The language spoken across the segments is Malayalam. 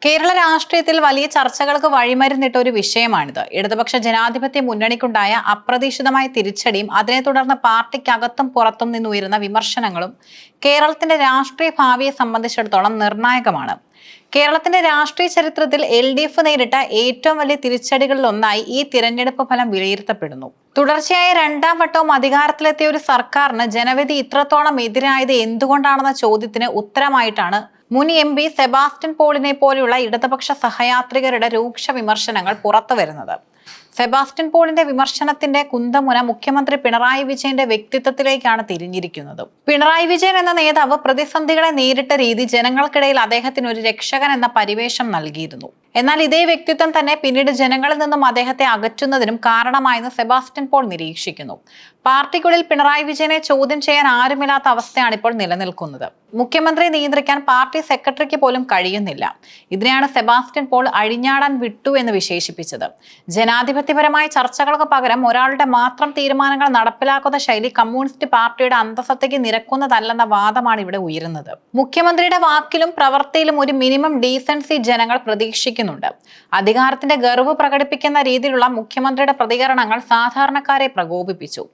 കേരള രാഷ്ട്രീയത്തിൽ വലിയ ചർച്ചകൾക്ക് വഴിമരുന്നിട്ട ഒരു വിഷയമാണിത്. ഇടതുപക്ഷ ജനാധിപത്യ മുന്നണിക്കുണ്ടായ അപ്രതീക്ഷിതമായ തിരിച്ചടിയും അതിനെ തുടർന്ന് പാർട്ടിക്കകത്തും പുറത്തും നിന്നുയരുന്ന വിമർശനങ്ങളും കേരളത്തിന്റെ രാഷ്ട്രീയ ഭാവിയെ സംബന്ധിച്ചിടത്തോളം നിർണായകമാണ്. കേരളത്തിന്റെ രാഷ്ട്രീയ ചരിത്രത്തിൽ LDF നേരിട്ട ഏറ്റവും വലിയ തിരിച്ചടികളിലൊന്നായി ഈ തിരഞ്ഞെടുപ്പ് ഫലം വിലയിരുത്തപ്പെടുന്നു. തുടർച്ചയായ രണ്ടാം വട്ടവും അധികാരത്തിലെത്തിയ ഒരു സർക്കാരിന് ജനവിധി ഇത്രത്തോളം എതിരായത് എന്തുകൊണ്ടാണെന്ന ചോദ്യത്തിന് ഉത്തരമായിട്ടാണ് മുൻ MP സെബാസ്റ്റ്യൻ പോളിനെ പോലെയുള്ള ഇടതുപക്ഷ സഹയാത്രികരുടെ രൂക്ഷ വിമർശനങ്ങൾ പുറത്തുവരുന്നത്. സെബാസ്റ്റ്യൻ പോളിന്റെ വിമർശനത്തിന്റെ കുന്തമുന മുഖ്യമന്ത്രി പിണറായി വിജയന്റെ വ്യക്തിത്വത്തിലേക്കാണ് തിരിഞ്ഞിരിക്കുന്നത്. പിണറായി വിജയൻ എന്ന നേതാവ് പ്രതിസന്ധികളെ നേരിട്ട രീതി ജനങ്ങൾക്കിടയിൽ അദ്ദേഹത്തിന് ഒരു രക്ഷകൻ എന്ന പരിവേഷം നൽകിയിരുന്നു. എന്നാൽ ഇതേ വ്യക്തിത്വം തന്നെ പിന്നീട് ജനങ്ങളിൽ നിന്നും അദ്ദേഹത്തെ അകറ്റുന്നതിനും കാരണമായെന്ന് സെബാസ്റ്റ്യൻ പോൾ നിരീക്ഷിക്കുന്നു. പാർട്ടിക്കുള്ളിൽ പിണറായി വിജയനെ ചോദ്യം ചെയ്യാൻ ആരുമില്ലാത്ത അവസ്ഥയാണ് ഇപ്പോൾ നിലനിൽക്കുന്നത്. മുഖ്യമന്ത്രിയെ നിയന്ത്രിക്കാൻ പാർട്ടി സെക്രട്ടറിക്ക് പോലും കഴിയുന്നില്ല. ഇതിനെയാണ് സെബാസ്റ്റ്യൻ പോൾ അഴിഞ്ഞാടാൻ വിട്ടു എന്ന് വിശേഷിപ്പിച്ചത്. ജനാധിപത്യപരമായ ചർച്ചകൾക്ക് പകരം ഒരാളുടെ മാത്രം തീരുമാനങ്ങൾ നടപ്പിലാക്കുന്ന ശൈലി കമ്മ്യൂണിസ്റ്റ് പാർട്ടിയുടെ അന്തസത്തയ്ക്ക് നിരക്കുന്നതല്ലെന്ന വാദമാണ് ഇവിടെ ഉയരുന്നത്. മുഖ്യമന്ത്രിയുടെ വാക്കിലും പ്രവൃത്തിയിലും ഒരു മിനിമം ഡീസൻസി ജനങ്ങൾ പ്രതീക്ഷിക്കുന്നുണ്ട്. അധികാരത്തിന്റെ ഗർവ് പ്രകടിപ്പിക്കുന്ന രീതിയിലുള്ള മുഖ്യമന്ത്രിയുടെ പ്രതികരണങ്ങൾ സാധാരണക്കാരെ പ്രകോപിപ്പിച്ചു.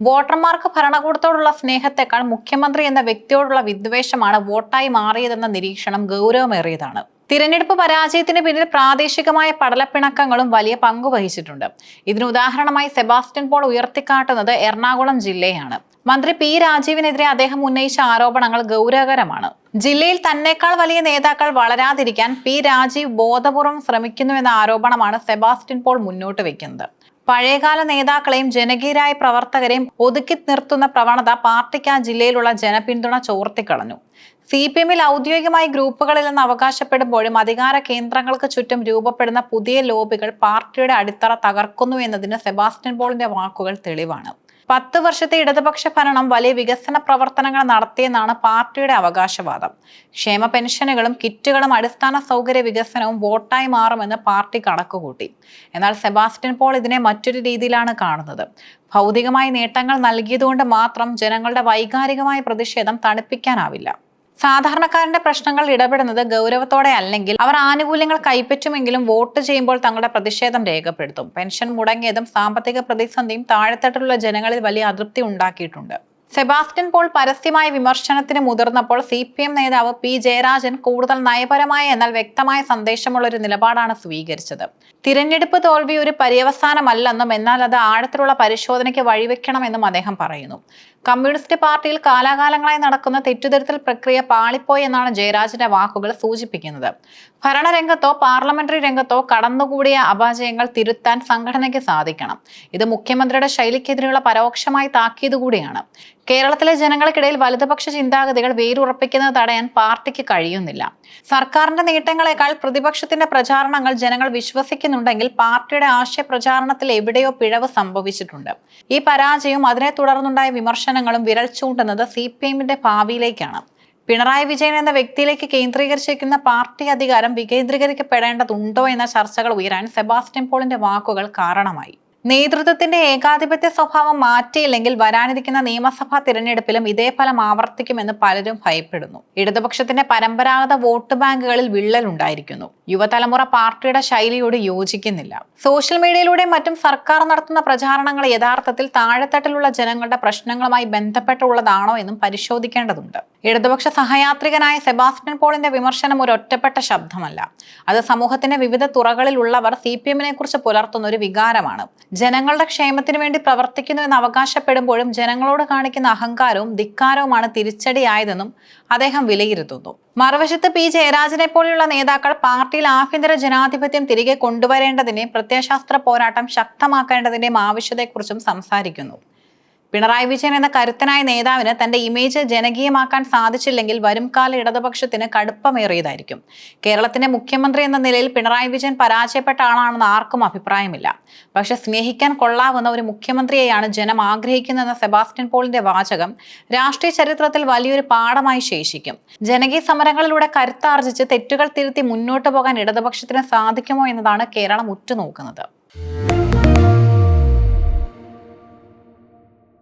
വോട്ടർമാർക്ക് ഭരണകൂടത്തോടുള്ള സ്നേഹത്തെക്കാൾ മുഖ്യമന്ത്രി എന്ന വ്യക്തിയോടുള്ള വിദ്വേഷമാണ് വോട്ടായി മാറിയതെന്ന നിരീക്ഷണം ഗൗരവമേറിയതാണ്. തിരഞ്ഞെടുപ്പ് പരാജയത്തിന് പിന്നിൽ പ്രാദേശികമായ പടലപ്പിണക്കങ്ങളും വലിയ പങ്ക് വഹിച്ചിട്ടുണ്ട്. ഇതിന് ഉദാഹരണമായി സെബാസ്റ്റ്യൻ പോൾ ഉയർത്തിക്കാട്ടുന്നത് എറണാകുളം ജില്ലയാണ്. മന്ത്രി P രാജീവിനെതിരെ അദ്ദേഹം ഉന്നയിച്ച ആരോപണങ്ങൾ ഗൗരവകരമാണ്. ജില്ലയിൽ തന്നെക്കാൾ വലിയ നേതാക്കൾ വളരാതിരിക്കാൻ P രാജീവ് ബോധപൂർവം ശ്രമിക്കുന്നുവെന്ന ആരോപണമാണ് സെബാസ്റ്റ്യൻ പോൾ മുന്നോട്ട് വെക്കുന്നത്. പഴയകാല നേതാക്കളെയും ജനകീയരായ പ്രവർത്തകരെയും ഒതുക്കി നിർത്തുന്ന പ്രവണത പാർട്ടിക്ക് ആ ജില്ലയിലുള്ള ജനപിന്തുണ ചോർത്തിക്കളഞ്ഞു. CPM-ൽ ഔദ്യോഗികമായി ഗ്രൂപ്പുകളിലെന്ന് അവകാശപ്പെടുമ്പോഴും അധികാര കേന്ദ്രങ്ങൾക്ക് ചുറ്റും രൂപപ്പെടുന്ന പുതിയ ലോബികൾ പാർട്ടിയുടെ അടിത്തറ തകർക്കുന്നു എന്നതിന് സെബാസ്റ്റ്യൻ പോളിന്റെ വാക്കുകൾ തെളിവാണ്. 10 വർഷത്തെ ഇടതുപക്ഷ ഭരണം വലിയ വികസന പ്രവർത്തനങ്ങൾ നടത്തിയെന്നാണ് പാർട്ടിയുടെ അവകാശവാദം. ക്ഷേമ പെൻഷനുകളും കിറ്റുകളും അടിസ്ഥാന സൗകര്യ വികസനവും വോട്ടായി മാറുമെന്ന് പാർട്ടി കണക്കുകൂട്ടി. എന്നാൽ സെബാസ്റ്റ്യൻ പോൾ ഇതിനെ മറ്റൊരു രീതിയിലാണ് കാണുന്നത്. ഭൗതികമായ നേട്ടങ്ങൾ നൽകിയതുകൊണ്ട് മാത്രം ജനങ്ങളുടെ വൈകാരികമായ പ്രതിഷേധം തണുപ്പിക്കാനാവില്ല. സാധാരണക്കാരന്റെ പ്രശ്നങ്ങൾ ഇടപെടുന്നത് ഗൗരവത്തോടെ അല്ലെങ്കിൽ അവർ ആനുകൂല്യങ്ങൾ കൈപ്പറ്റുമെങ്കിലും വോട്ട് ചെയ്യുമ്പോൾ തങ്ങളുടെ പ്രതിഷേധം രേഖപ്പെടുത്തും. പെൻഷൻ മുടങ്ങിയതും സാമ്പത്തിക പ്രതിസന്ധിയും താഴെത്തട്ടിലുള്ള ജനങ്ങളിൽ വലിയ അതൃപ്തി ഉണ്ടാക്കിയിട്ടുണ്ട്. സെബാസ്റ്റ്യൻ പോൾ പരസ്യമായ വിമർശനത്തിന് മുതിർന്നപ്പോൾ CPM നേതാവ് P ജയരാജൻ കൂടുതൽ നയപരമായ എന്നാൽ വ്യക്തമായ സന്ദേശമുള്ള ഒരു നിലപാടാണ് സ്വീകരിച്ചത്. തിരഞ്ഞെടുപ്പ് തോൽവി ഒരു പര്യവസാനമല്ലെന്നും എന്നാൽ അത് ആഴത്തിലുള്ള പരിശോധനയ്ക്ക് വഴിവെക്കണമെന്നും അദ്ദേഹം പറയുന്നു. കമ്മ്യൂണിസ്റ്റ് പാർട്ടിയിൽ കാലാകാലങ്ങളായി നടക്കുന്ന തെറ്റുതിരുത്തൽ പ്രക്രിയ പാളിപ്പോയി എന്നാണ് ജയരാജന്റെ വാക്കുകൾ സൂചിപ്പിക്കുന്നത്. ഭരണരംഗത്തോ പാർലമെന്ററി രംഗത്തോ കടന്നുകൂടിയ അപജയങ്ങൾ തിരുത്താൻ സംഘടനയ്ക്ക് സാധിക്കണം. ഇത് മുഖ്യമന്ത്രിയുടെ ശൈലിക്കെതിരെയുള്ള പരോക്ഷമായ താക്കീത് കൂടിയാണ്. കേരളത്തിലെ ജനങ്ങൾക്കിടയിൽ വലതുപക്ഷ ചിന്താഗതികൾ വേരുറപ്പിക്കുന്നത് തടയാൻ പാർട്ടിക്ക് കഴിയുന്നില്ല. സർക്കാരിന്റെ നേട്ടങ്ങളെക്കാൾ പ്രതിപക്ഷത്തിന്റെ പ്രചാരണങ്ങൾ ജനങ്ങൾ വിശ്വസിക്കുന്നുണ്ടെങ്കിൽ പാർട്ടിയുടെ ആശയ പ്രചാരണത്തിൽ എവിടെയോ പിഴവ് സംഭവിച്ചിട്ടുണ്ട്. ഈ പരാജയവും അതിനെ തുടർന്നുണ്ടായ വിമർശനങ്ങളും വിരൽ ചൂണ്ടുന്നത് CPM-ന്റെ ഭാവിയിലേക്കാണ്. പിണറായി വിജയൻ എന്ന വ്യക്തിയിലേക്ക് കേന്ദ്രീകരിച്ചിരിക്കുന്ന പാർട്ടി അധികാരം വികേന്ദ്രീകരിക്കപ്പെടേണ്ടതുണ്ടോ എന്ന ചർച്ചകൾ ഉയരാൻ സെബാസ്റ്റ്യൻ പോളിന്റെ വാക്കുകൾ കാരണമായി. നേതൃത്വത്തിന്റെ ഏകാധിപത്യ സ്വഭാവം മാറ്റിയില്ലെങ്കിൽ വരാനിരിക്കുന്ന നിയമസഭാ തിരഞ്ഞെടുപ്പിലും ഇതേ ഫലം ആവർത്തിക്കുമെന്ന് പലരും ഭയപ്പെടുന്നു. ഇടതുപക്ഷത്തിന്റെ പരമ്പരാഗത വോട്ട് ബാങ്കുകളിൽ വിള്ളലുണ്ടായിരിക്കുന്നു. യുവതലമുറ പാർട്ടിയുടെ ശൈലിയോട് യോജിക്കുന്നില്ല. സോഷ്യൽ മീഡിയയിലൂടെ മറ്റും സർക്കാർ നടത്തുന്ന പ്രചാരണങ്ങൾ യഥാർത്ഥത്തിൽ താഴെത്തട്ടിലുള്ള ജനങ്ങളുടെ പ്രശ്നങ്ങളുമായി ബന്ധപ്പെട്ടുള്ളതാണോ എന്നും പരിശോധിക്കേണ്ടതുണ്ട്. ഇടതുപക്ഷ സഹയാത്രികനായ സെബാസ്റ്റ്യൻ പോളിന്റെ വിമർശനം ഒരു ഒറ്റപ്പെട്ട ശബ്ദമല്ല. അത് സമൂഹത്തിന്റെ വിവിധ തുറകളിൽ ഉള്ളവർ CPM-നെ കുറിച്ച് പുലർത്തുന്ന ഒരു വികാരമാണ്. ജനങ്ങളുടെ ക്ഷേമത്തിന് വേണ്ടി പ്രവർത്തിക്കുന്നു എന്ന് അവകാശപ്പെടുമ്പോഴും ജനങ്ങളോട് കാണിക്കുന്ന അഹങ്കാരവും ധിക്കാരവുമാണ് തിരിച്ചടിയായതെന്നും അദ്ദേഹം വിലയിരുത്തുന്നു. മറുവശത്ത് P ജയരാജനെ പോലെയുള്ള നേതാക്കൾ പാർട്ടിയിൽ ആഭ്യന്തര ജനാധിപത്യം തിരികെ കൊണ്ടുവരേണ്ടതിന്റെയും പ്രത്യയശാസ്ത്ര പോരാട്ടം ശക്തമാക്കേണ്ടതിന്റെയും ആവശ്യത്തെക്കുറിച്ചും സംസാരിക്കുന്നു. പിണറായി വിജയൻ എന്ന കരുത്തനായ നേതാവിന് തന്റെ ഇമേജ് ജനകീയമാക്കാൻ സാധിച്ചില്ലെങ്കിൽ വരും കാല ഇടതുപക്ഷത്തിന് കടുപ്പമേറിയതായിരിക്കും. കേരളത്തിന്റെ മുഖ്യമന്ത്രി എന്ന നിലയിൽ പിണറായി വിജയൻ പരാജയപ്പെട്ട ആളാണെന്ന് ആർക്കും അഭിപ്രായമില്ല. പക്ഷെ സ്നേഹിക്കാൻ കൊള്ളാവുന്ന ഒരു മുഖ്യമന്ത്രിയെയാണ് ജനം ആഗ്രഹിക്കുന്നതെന്ന സെബാസ്റ്റ്യൻ പോളിന്റെ വാചകം രാഷ്ട്രീയ ചരിത്രത്തിൽ വലിയൊരു പാഠമായി ശേഷിക്കും. ജനകീയ സമരങ്ങളിലൂടെ കരുത്താർജിച്ച് തെറ്റുകൾ തിരുത്തി മുന്നോട്ടു പോകാൻ ഇടതുപക്ഷത്തിന് സാധിക്കുമോ എന്നതാണ് കേരളം ഉറ്റുനോക്കുന്നത്.